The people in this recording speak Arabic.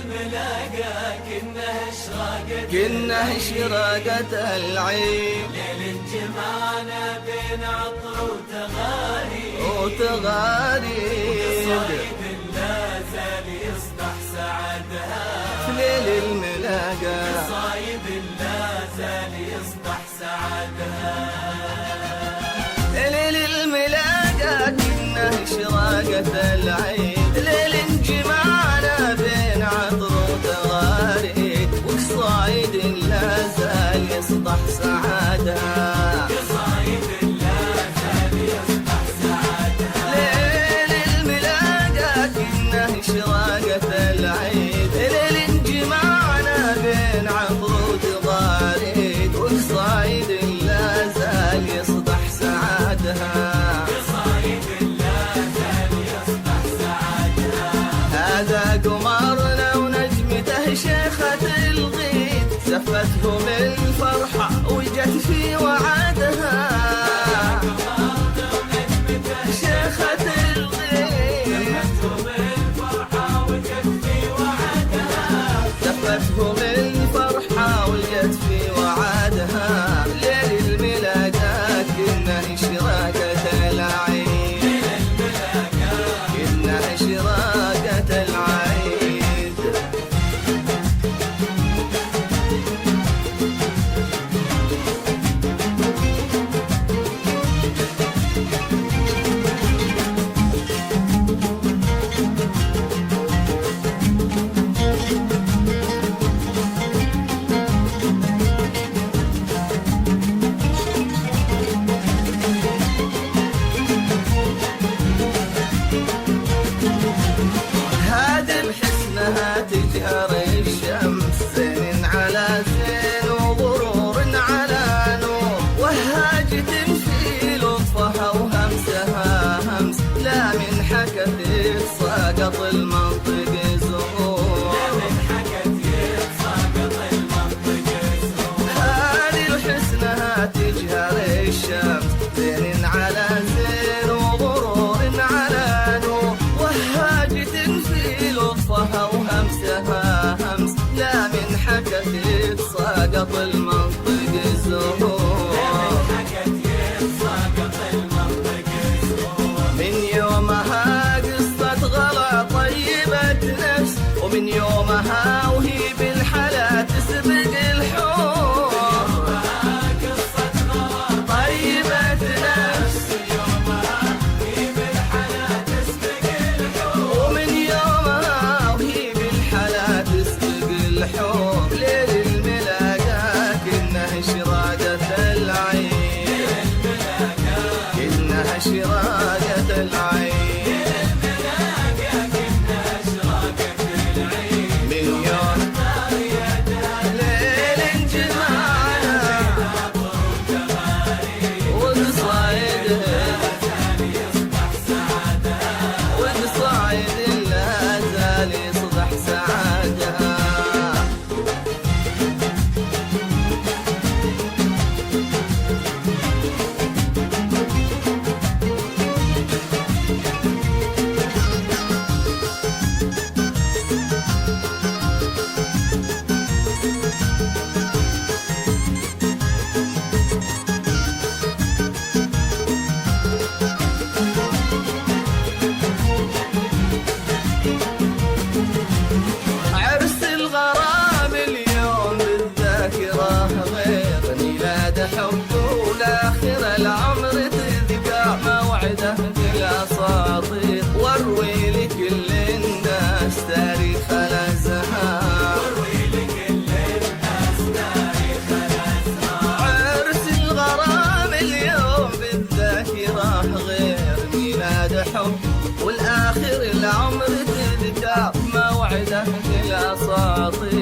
الملاقى كنه إشراقة العين، ليل جمعنا بين عطر وتغاريد، الصيد لا زال يصبح سعدها في ليل الملاقى، الصيد لا زال يصبح سعدها. ليل الملاقى كنه إشراقة العين، ليل جمعنا بين عطر وتغاريد، والصيد لا زال يصبح سعادها، الصيد لا زال يصبح سعدها. ليل الملاقى كنه إشراقة العين، ليل جمعنا بين عطر وتغاريد، والصيد لا زال يصبح سعادها، هذا قمرنا ونجمته شيخة الغيد، زفتهم الفرحة وجت في وعدها، شيخة الغيد زفتهم الفرحة وجت في وعدها، ليل الملاقى كنا إشراقة العين، كنا إشراقة العيد. تجهر الشمس زين على زين وغرور على نور، وهاجة في لطفها وهمسها همس، لا من حكت ساقط المنطق زهور، لا من حكت ساقط المنطق زهور. هذه وحسنها تجهر الشمس زين على زين وغرور على نور، وهاجة في لطفها وهمسها همس، لا من حكت ساقط المنطق الزهور، لا من حكت ساقط المنطق الزهور. من يومها قصة غلا طيبة نفس، ومن يومها وهي بالحلا تسبق الحور، قصة غلا طيبة نفس، هي بالحلا تسبق الحور، ومن يومها وهي بالحلا تسبق الحور، ليل الملاقى كنه إشراقة العين، كنه إشراقة العين، من يوم ليل جمعنا والصيد لا زال يصبح سعادها. عرس الغرام اليوم بالذاكرة غير، ميلاد حب والآخر العمر تذكر، موعده بالأساطير واروي لكل الناس تاريخ الأزهار، عرس الغرام اليوم بالذاكرة غير، ميلاد حب والآخر العمر تذكر، موعده بالأساطير